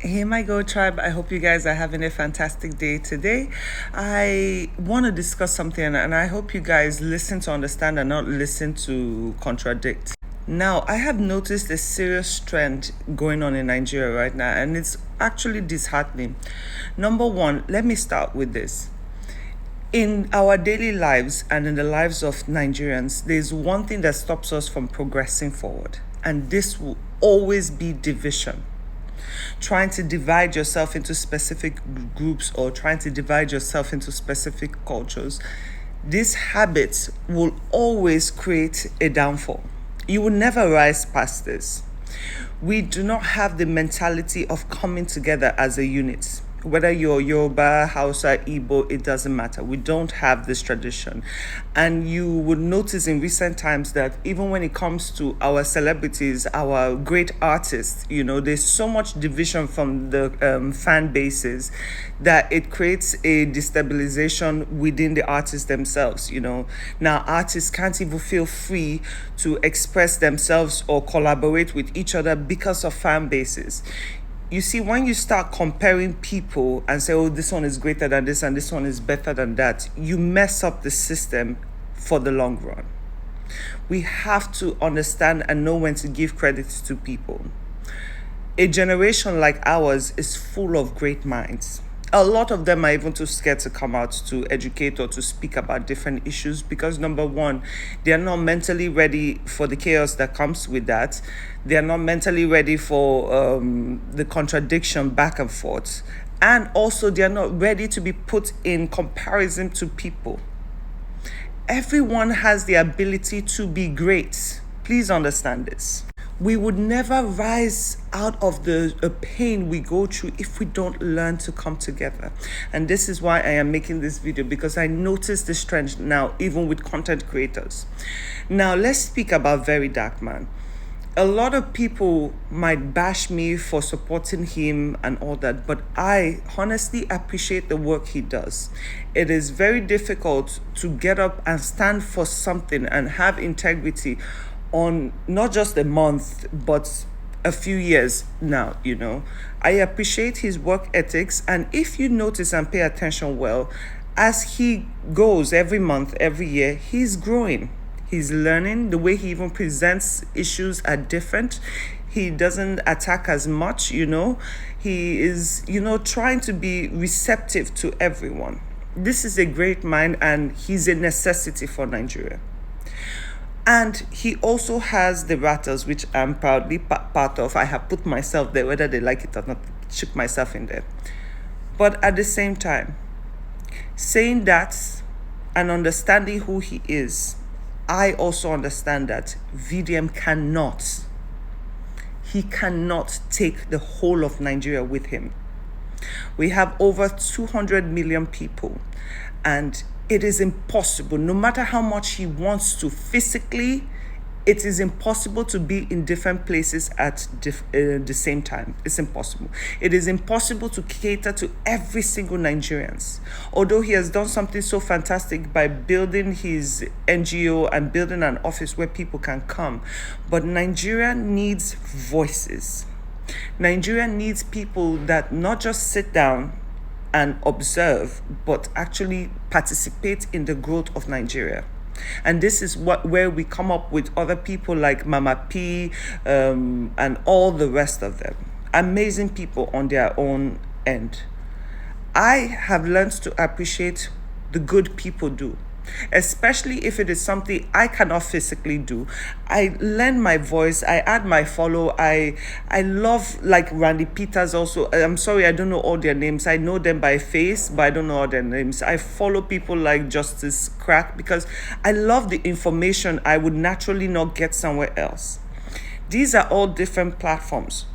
Hey, my Go Tribe. I hope you guys are having a fantastic day today. I want to discuss something, and I hope you guys listen to understand and not listen to contradict. Now, I have noticed a serious trend going on in Nigeria right now, and it's actually disheartening. Number one, let me start with this. In our daily lives and in the lives of Nigerians, there's one thing that stops us from progressing forward, and this will always be division. Trying to divide yourself into specific groups or trying to divide yourself into specific cultures, these habits will always create a downfall. You will never rise past this. We do not have the mentality of coming together as a unit. Whether you're Yoruba, Hausa, Igbo, it doesn't matter. We don't have this tradition. And you would notice in recent times that even when it comes to our celebrities, our great artists, there's so much division from the fan bases that it creates a destabilization within the artists themselves. Now artists can't even feel free to express themselves or collaborate with each other because of fan bases. You see, when you start comparing people and say, oh, this one is greater than this and this one is better than that, you mess up the system for the long run. We have to understand and know when to give credit to people. A generation like ours is full of great minds. A lot of them are even too scared to come out to educate or to speak about different issues because, number one, they are not mentally ready for the chaos that comes with that. They are not mentally ready for the contradiction back and forth. And also, they are not ready to be put in comparison to people. Everyone has the ability to be great. Please understand this. We would never rise out of the pain we go through if we don't learn to come together. And this is why I am making this video, because I notice this trend now, even with content creators. Now, let's speak about Very Dark Man. A lot of people might bash me for supporting him and all that, but I honestly appreciate the work he does. It is very difficult to get up and stand for something and have integrity on not just a month, but a few years now. I appreciate his work ethics, and if you notice and pay attention well, as he goes every month, every year, he's growing. He's learning. The way he even presents issues are different. He doesn't attack as much, He is, trying to be receptive to everyone. This is a great mind, and he's a necessity for Nigeria. And he also has the Rattles, which I'm proudly part of. I have put myself there, whether they like it or not, shook myself in there. But at the same time, saying that and understanding who he is, I also understand that VDM cannot take the whole of Nigeria with him. We have over 200 million people, and it is impossible, no matter how much he wants to physically, it is impossible to be in different places at the same time. It's impossible. It is impossible to cater to every single Nigerians. Although he has done something so fantastic by building his NGO and building an office where people can come. But Nigeria needs voices. Nigeria needs people that not just sit down and observe, but actually participate in the growth of Nigeria. And this is where we come up with other people like Mama P and all the rest of them. Amazing people on their own end. I have learned to appreciate the good people do, especially if it is something I cannot physically do. I lend my voice, I add my follow. I love, like, Randy Peters also. I'm sorry, I don't know all their names. I know them by face, but I don't know all their names. I follow people like Justice Crack because I love the information I would naturally not get somewhere else. These are all different platforms,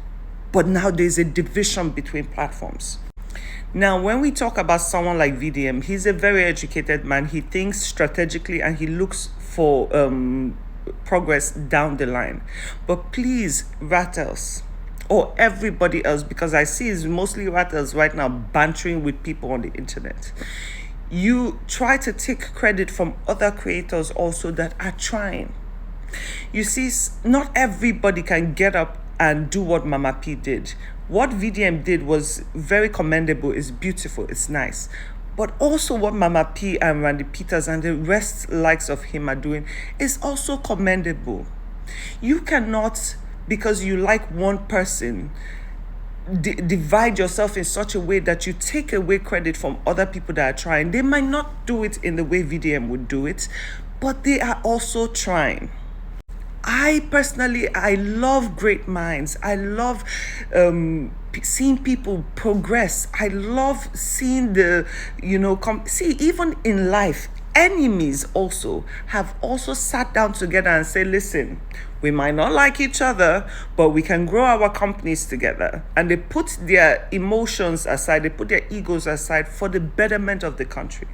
but now there's a division between platforms. Now, when we talk about someone like VDM, he's a very educated man. He thinks strategically and he looks for progress down the line. But please, Rattles, or everybody else, because I see it's mostly Rattles right now bantering with people on the internet. You try to take credit from other creators also that are trying. You see, not everybody can get up and do what Mama P did. What VDM did was very commendable, it's beautiful, it's nice. But also what Mama P and Randy Peters and the rest likes of him are doing is also commendable. You cannot, because you like one person, divide yourself in such a way that you take away credit from other people that are trying. They might not do it in the way VDM would do it, but they are also trying. I personally, I love great minds. I love seeing people progress. I love seeing the, see, even in life, enemies also have also sat down together and say, listen, we might not like each other, but we can grow our companies together. And they put their emotions aside, they put their egos aside for the betterment of the country.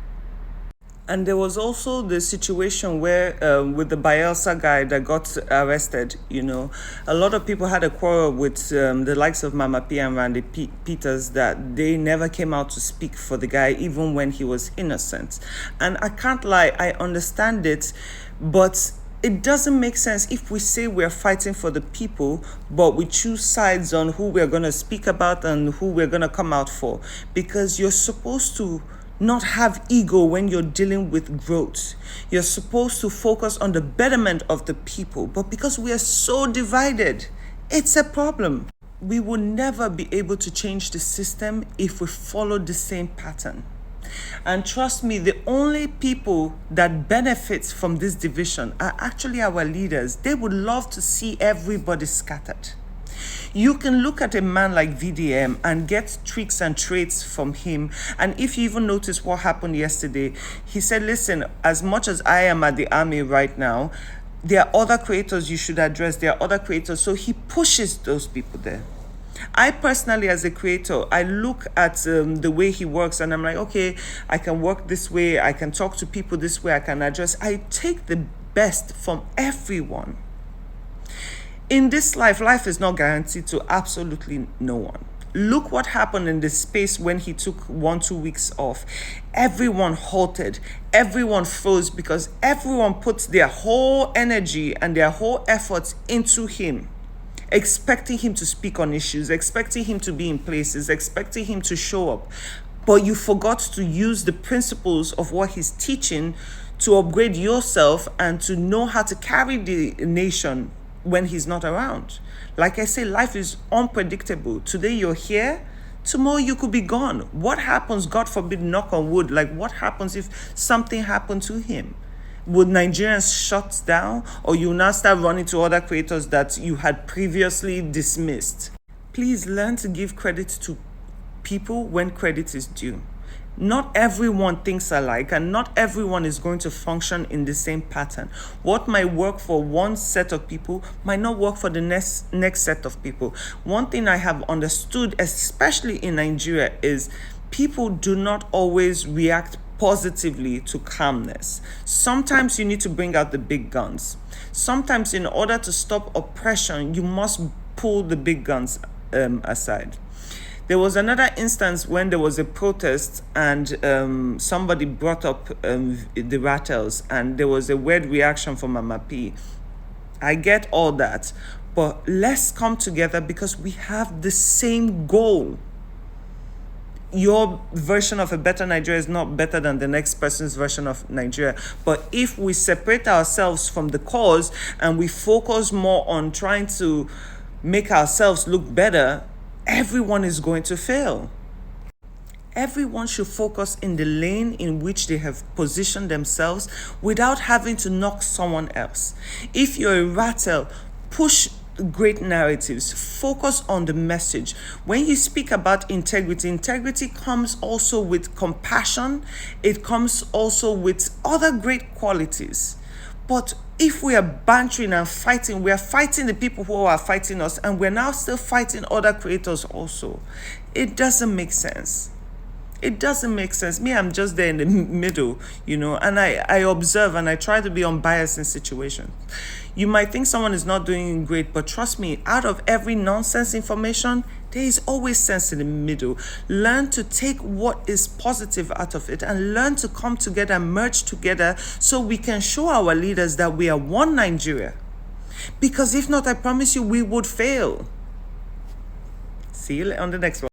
And there was also the situation where, with the Bielsa guy that got arrested, a lot of people had a quarrel with the likes of Mama P and Randy Peters that they never came out to speak for the guy, even when he was innocent. And I can't lie, I understand it, but it doesn't make sense if we say we're fighting for the people, but we choose sides on who we're going to speak about and who we're going to come out for. Because you're supposed to not have ego when you're dealing with growth. You're supposed to focus on the betterment of the people. But because we are so divided, it's a problem. We will never be able to change the system if we follow the same pattern. And trust me, the only people that benefit from this division are actually our leaders. They would love to see everybody scattered. You can look at a man like VDM and get tricks and traits from him. And if you even notice what happened yesterday, he said, listen, as much as I am at the army right now, there are other creators you should address. There are other creators. So he pushes those people there. I personally, as a creator, I look at the way he works and I'm like, okay, I can work this way. I can talk to people this way. I can address. I take the best from everyone. In this life is not guaranteed to absolutely no one. Look what happened in the space when he took 1-2 weeks off. Everyone halted. Everyone froze because everyone put their whole energy and their whole efforts into him, expecting him to speak on issues, expecting him to be in places, expecting him to show up. But you forgot to use the principles of what he's teaching to upgrade yourself and to know how to carry the nation when he's not around. Like I say, life is unpredictable. Today you're here, tomorrow you could be gone. What happens, God forbid, knock on wood, like what happens if something happened to him? Would Nigerians shut down, or you now start running to other creators that you had previously dismissed? Please learn to give credit to people when credit is due. Not everyone thinks alike, and not everyone is going to function in the same pattern. What might work for one set of people might not work for the next set of people. One thing I have understood, especially in Nigeria, is people do not always react positively to calmness. Sometimes you need to bring out the big guns. Sometimes in order to stop oppression, you must pull the big guns aside. There was another instance when there was a protest and somebody brought up the rattles and there was a weird reaction from Mama P. I get all that, but let's come together because we have the same goal. Your version of a better Nigeria is not better than the next person's version of Nigeria. But if we separate ourselves from the cause and we focus more on trying to make ourselves look better, everyone is going to fail. Everyone should focus in the lane in which they have positioned themselves without having to knock someone else. If you're a rattle, push great narratives, focus on the message. When you speak about integrity, integrity comes also with compassion. It comes also with other great qualities. But if we are bantering and fighting, we are fighting the people who are fighting us, and we're now still fighting other creators also. It doesn't make sense. It doesn't make sense. Me, I'm just there in the middle, and I observe and I try to be unbiased in situations. You might think someone is not doing great, but trust me, out of every nonsense information, there is always sense in the middle. Learn to take what is positive out of it and learn to come together and merge together so we can show our leaders that we are one Nigeria. Because if not, I promise you we would fail. See you on the next one.